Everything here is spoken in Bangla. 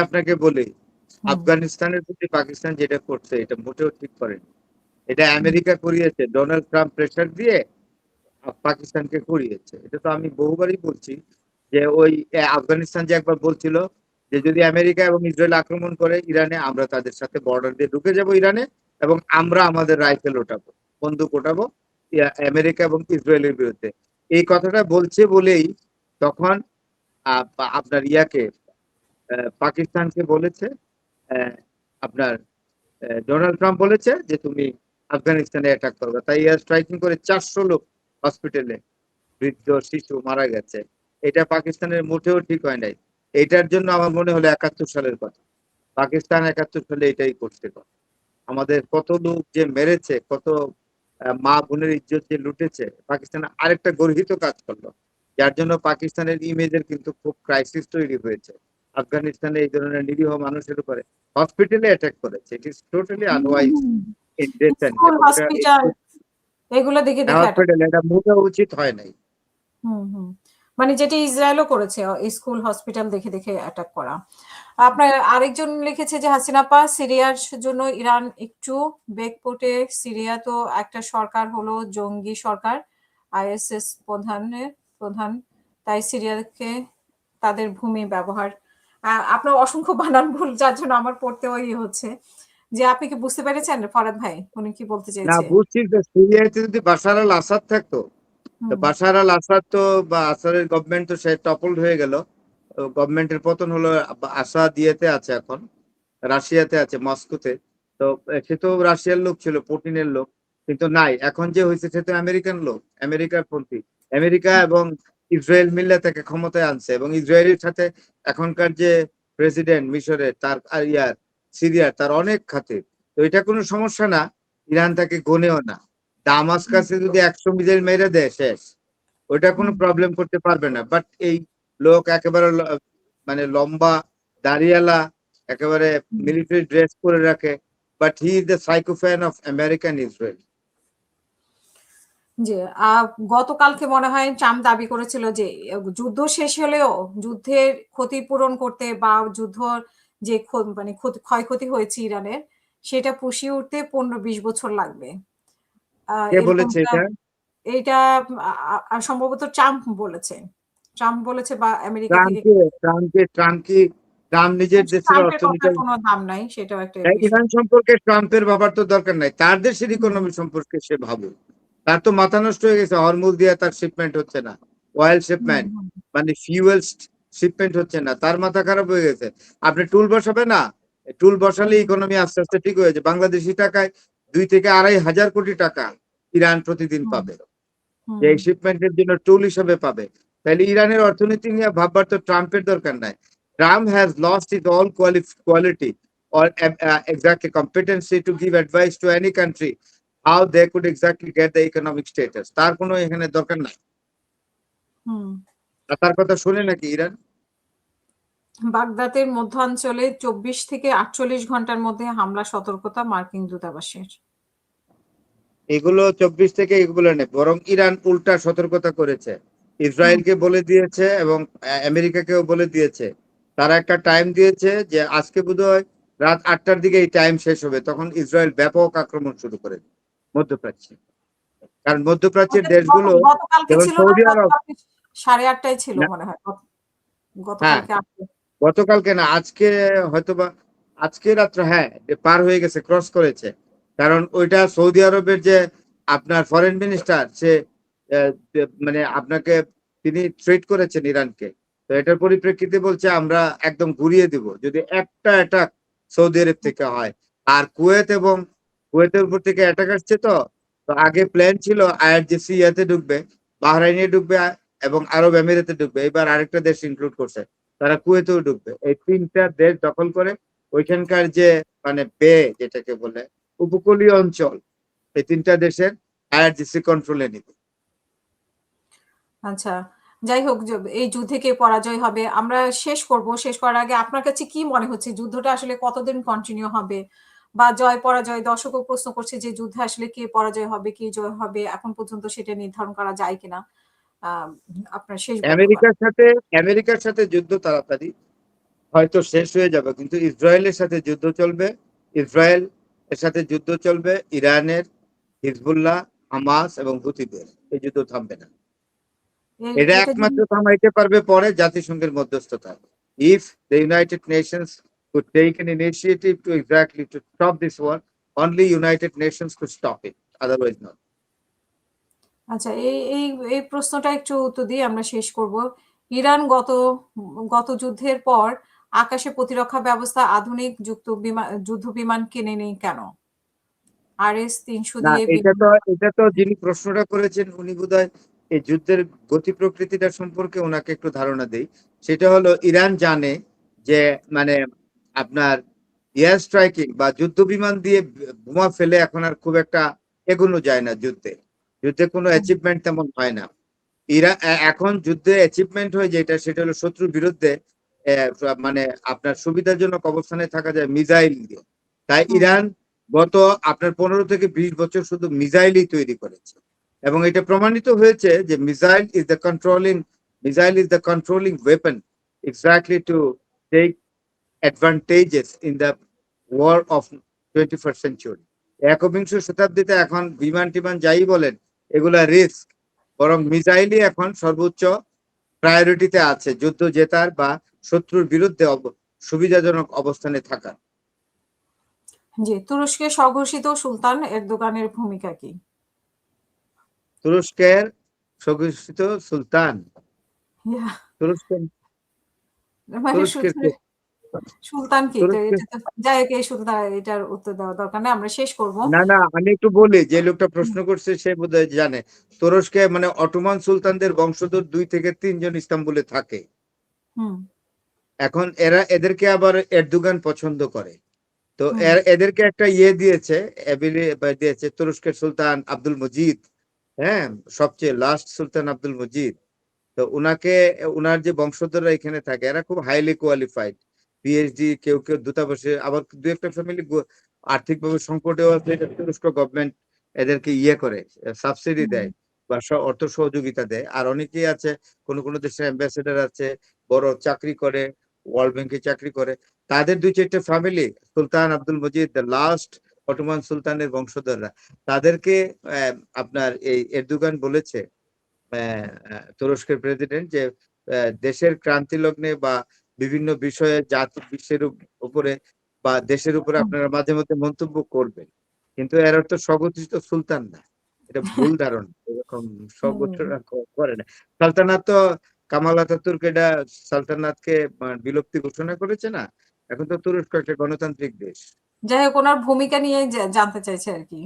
আপনাকে বলি, হুম, আফগানিস্তানের প্রতি পাকিস্তান যেটা করছে এটা মোটেও ঠিক করেনি। এটা আমেরিকা করিয়েছে, ডোনাল্ড ট্রাম্প প্রেসার দিয়ে পাকিস্তানকে করিয়েছে। এটা তো আমি বহুবারই বলছি যে ওই আফগানিস্তান যে একবার বলছিল যে যদি আমেরিকা এবং ইসরায়েল আক্রমণ করে ইরানে, আমরা তাদের সাথে বর্ডার দিয়ে ঢুকে যাব ইরানে, এবং আমরা আমাদের রাইফেল ওঠাবো, বন্দুক ওঠাবো আমেরিকা এবং ইসরায়েলের বিরুদ্ধে। এই কথাটা বলছে বলেই তখন আপনার ইয়াকে পাকিস্তানকে বলেছে, আহ, আপনার ডোনাল্ড ট্রাম্প বলেছে যে তুমি আফগানিস্তানে অ্যাটাক করবে, তাই এয়ার স্ট্রাইকিং করে 400 লোক হসপিটালে, বৃদ্ধ শিশু মারা গেছে। এটা পাকিস্তানের মোটেও ঠিক হয় নাই। এটার জন্য আমার মনে হলো 71 সালের কথা, পাকিস্তান 71 সালে এটাই করতে পারে। আমাদের কত লোক যে মেরেছে, কত মা বোনের ইজ্জত যে লুটেছে, পাকিস্তান আরেকটা গর্হিত কাজ করলো, যার জন্য পাকিস্তানের ইমেজের কিন্তু খুব ক্রাইসিস তৈরি হয়েছে। আফগানিস্তানে এই ধরনের নিরীহ মানুষের উপরে হসপিটালে অ্যাটাক করেছে, it is totally unwise indecent, school এবং এটা হসপিটাল এগুলো দেখে দেখে অ্যাটাক। হসপিটাল এটা মোটেও উচিত হয় নাই। হুম, মানে যেটি ইসরায়েলও করেছে, স্কুল হসপিটাল দেখে দেখে অ্যাটাক করা। আপনার আরেকজন লিখেছে যে হাসিনা আপা, সিরিয়ার জন্য ইরান একটু বেকপোটে। সিরিয়া তো একটা সরকার হলো জঙ্গি সরকার, আইএসএস প্রধান, তাই সিরিয়াকে তাদের ভূমি ব্যবহার। আপনার অসংখ্য বানান ভুল, যার জন্য আমার পড়তেও হচ্ছে। যে আপনি কি বুঝতে পেরেছেন ফরাদ ভাই উনি কি বলতে না, চেয়েছে? বুঝছি যে সিরিয়াতে যদি বাশার আল আসাদ থাকতো, তো হুম, বাশার আল আসাদ তো বা আসাদের গভর্নমেন্ট তো সে টপলড হয়ে গেল, গভর্নমেন্টের পতন হলো। আসাদ ইয়েতে আছে এখন, রাশিয়াতে আছে, মস্কোতে। তো সে তো রাশিয়ার লোক ছিল, পুতিনের লোক। কিন্তু নাই, এখন যে হয়েছে সে তো আমেরিকান লোক, আমেরিকার পন্থী। আমেরিকা এবং ইসরায়েল মিলে তাকে ক্ষমতায় আনছে, এবং ইসরায়েলের সাথে এখনকার যে প্রেসিডেন্ট মিশরের, তার আর সিরিয়ার, তার অনেক খাতির। তো এটা কোনো সমস্যা না, ইরান তাকে গনেও না। দামাস্কাসে যদি 100 মিসাইল মেরে দেয় শেষ, ওটা কোনো হুম, প্রবলেম করতে পারবে না। বাট এই লোক একেবারে মানে লম্বা দাড়িয়ালা, একেবারে হুম। মিলিটারি ড্রেস পরে রাখে, but he is the sycophant of American Israel. জি, গতকালকে মনে হয় ট্রাম্প দাবি করেছিল যে যুদ্ধ শেষ হলেও যুদ্ধের ক্ষতিপূরণ করতে বা যুদ্ধ যে মানে ক্ষয়ক্ষতি হয়েছে ইরানের, সেটা পুষিয়ে উঠতে 15-20 বছর লাগবে। কে বলেছে এরকমটা এটা? এইটা সম্ভবত ট্রাম্প বলেছে বা আমেরিকা থেকে। ট্রাম্প নিজের দেশের ট্রাম্পের অর্থনীতি, কথার কোনো দাম নাই, সেটাও একটা বিষয়। ইরান সম্পর্কে ট্রাম্পের ভাবার তো দরকার নাই, তার দেশের হুম, ইকোনমি সম্পর্কে সে ভাবুক। তার তো মাথা নষ্ট হয়ে গেছে, হরমুজ দিয়ে তার শিপমেন্ট হচ্ছে না, অয়েল হুম, শিপমেন্ট, হুম, মানে ফিউয়েল শিপমেন্ট হচ্ছে না, তার মাথা খারাপ হয়ে গেছে। আপনি টুল বসাবে না, টুল বসালে হুম, ইকোনমি আস্তে আস্তে ঠিক হয়েছে। বাংলাদেশি টাকায় 2 থেকে 2.5 হাজার কোটি টাকা ইরান প্রতিদিন হুম, পাবে, যে হুম, এই শিপমেন্টের জন্য টুল হিসেবে পাবে। তাহলে ইরানের অর্থনীতি নিয়ে ভাববার তো ট্রাম্পের দরকার নাই। Trump has lost his all quality or exactly competency to give advice to any country how they could exactly get the economic status. তার কোনো এখানে দরকার নাই। হুম। আর তার কথা শুনে নাকি ইরান? বাগদাদের মধ্যাঞ্চলে 24 থেকে 48 ঘন্টার মধ্যে হামলা সতর্কতা মার্কিন দূতাবাসের। এগুলো 24 থেকে এগুলো নেই, বরং ইরান উল্টা সতর্কতা করেছে, হুম, ইসরায়েলকে বলে দিয়েছে এবং আমেরিকাকেও বলে দিয়েছে। তারা একটা টাইম দিয়েছে যে আজকে বোধহয় রাত 8টার দিকে এই টাইম শেষ হবে, তখন ইসরায়েল ব্যাপক আক্রমণ শুরু করে দেবে মধ্যপ্রাচ্যে। কারণ মধ্যপ্রাচ্যের দেশগুলো গতকালকে যেমন ছিল না, সৌদি আরব, গতকালকে 8:30টায় ছিল না, মনে হয়। হ্যাঁ, গতকালকে গতকালকে না, আজকে হয়তোবা, আজকে রাত্র, হ্যাঁ, পার হয়ে গেছে, ক্রস করেছে। কারণ ওইটা সৌদি আরবের যে আপনার ফরেন মিনিস্টার, সে মানে আপনাকে, তিনি থ্রেট করেছেন ইরানকে। তো এটার পরিপ্রেক্ষিতে বলছে আমরা একদম ঘুরিয়ে দিব যদি একটা অ্যাটাক সৌদি আরব থেকে হয়। আর কুয়েতের উপর থেকে অ্যাটাক আসছে, তো তো আগে প্ল্যান ছিল আইআরজিসি ইয়াতে ঢুকবে, বাহরাইনে ঢুকবে, এবং আরব আমিরাতে ঢুকবে। এবার আরেকটা দেশ ইনক্লুড করছে, তারা কুয়েতেও ঢুকবে। এই 3টা দেশ দখল করে ওইখানকার যে মানে যেটাকে বলে উপকূলীয় অঞ্চল, এই 3টা দেশের আইআরজিসি কন্ট্রোলে নিবে। আচ্ছা, যাই হোক, এই যুদ্ধে কে পরাজয় হবে আমরা শেষ করব। শেষ করার আগে আপনার কাছে কি মনে হচ্ছে যুদ্ধটা আসলে কতদিন কন্টিনিউ হবে, বা জয় পরাজয়, দর্শকও প্রশ্ন করছে যে যুদ্ধে আসলে কে পরাজয় হবে কে জয় হবে এখন পর্যন্ত সেটা নির্ধারণ করা যায় কিনা। আহ আপনার শেষ বক্তব্য। আমেরিকার সাথে যুদ্ধ তাড়াতাড়ি হয়তো শেষ হয়ে যাবে, কিন্তু ইসরায়েলের সাথে যুদ্ধ চলবে। ইসরায়েল এর সাথে যুদ্ধ চলবে ইরানের, হিজবুল্লাহ, হামাস এবং হুতিদের। এই যুদ্ধ থামবে না। এটা এটা যদি একমাত্র থামাইতে পারবে পরে জাতিসংঘের মধ্যস্থতা। If the United Nations could take an initiative to exactly to stop this war, only United Nations could stop it. Otherwise not. আচ্ছা, এই প্রশ্নটা একটু উত্তর দিয়ে আমরা শেষ করব। ইরান গত যুদ্ধের পর আকাশে প্রতিরক্ষা ব্যবস্থা আধুনিক যুদ্ধ বিমান কেনেনি কেন? RS-300 না, দিয়ে এটা তো যিনি প্রশ্নটা করেছেন উনি বোধহয় এই যুদ্ধের গতি প্রকৃতিটা সম্পর্কে ওনাকে একটু ধারণা দেই। সেটা হলো ইরান জানে যে মানে আপনার এয়ার স্ট্রাইকিং বা যুদ্ধ বিমান দিয়ে বোমা ফেলে এখন আর খুব একটা এগোনো যায় না যুদ্ধে। যুদ্ধে কোনো অ্যাচিভমেন্ট তেমন হয় না। এখন যুদ্ধে অ্যাচিভমেন্ট হয় যেটা, সেটা হলো শত্রুর বিরুদ্ধে মানে আপনার সুবিধাজনক অবস্থানে থাকা যায় মিসাইল দিয়ে। তাই ইরান গত আপনার 15 থেকে 20 বছর শুধু মিসাইলই তৈরি করেছে, এবং এটা প্রমাণিত হয়েছে যে missile is the controlling weapon exactly to take advantages in the war of 21st century. একবিংশ শতাব্দীতে এখন বিমান টিমান যাই বলেন এগুলা রিস্ক, বরং মিসাইলই এখন সর্বোচ্চ প্রায়োরিটিতে আছে যুদ্ধ জেতার বা শত্রুর বিরুদ্ধে সুবিধাজনক অবস্থানে থাকার। জি, তুরস্কের স্বঘোষিত সুলতান এরদোগানের ভূমিকা কি? তুরস্কের স্বঘোষিত সুলতান, ইয়া, তুরস্কের মানে তুরস্কের সুলতান কি? তো তুরস্কের এটা তো যাই হোক, এই সুলতান এটার উত্তর দেওয়া দরকার নেই। আমরা শেষ করব। না না, আমি একটু বলি, যে লোকটা প্রশ্ন করছে সে বোধহয় জানে। তুরস্কে মানে অটোমান সুলতানদের বংশধর 2 থেকে 3 জন ইস্তাম্বুলে থাকে। হুম, এখন এদেরকে আবার এরদোগান পছন্দ করে। তো হুম, এদেরকে একটা দিয়েছে, দিয়েছে তুরস্কের সুলতান আব্দুল মজিদ। হ্যাঁ, সবচেয়ে লাস্ট সুলতান আব্দুল মজিদ। তো উনার যে বংশধররা এখানে থাকে এরা খুব হাইলি কোয়ালিফাইড, পিএইচডি, কেউ কেউ দূতাবাসে, আবার দু একটা ফ্যামিলি আর্থিকভাবে সংকটেও আছে। এটা তুরস্ক গভর্নমেন্ট এদেরকে করে সাবসিডি হুম, দেয় বা অর্থ সহযোগিতা দেয়। আর অনেকেই আছে, কোন কোন দেশের অ্যাম্বাসেডার আছে, বড় চাকরি করে, ওয়ার্ল্ড ব্যাংকে চাকরি করে। তাদের 2-4টা family, Sultan Abdul Majid the last Ottoman সুলতানের বংশধররা, তাদেরকে আপনার এই এরদোগান বলেছে, তুরস্কের প্রেসিডেন্ট, যে দেশের ক্রান্তি লগ্নে বা বিভিন্ন বিষয়ে জাতি বিশ্বের উপরে বা দেশের উপরে হুম, আপনারা মাঝে মধ্যে মন্তব্য করবেন, কিন্তু এর অর্থ স্বঘোষিত সুলতান না। এটা ভুল ধারণা, এরকম হুম। স্বঘোষণা করে না। সালতানাত তো কামাল আতাতুর্ক এটা সালতানাতকে বিলুপ্তি ঘোষণা করেছে না। এখন তো তুরস্ক একটা গণতান্ত্রিক দেশ। যাই হোক, ওনার ভূমিকা নিয়ে জানতে চাইছে আরকি।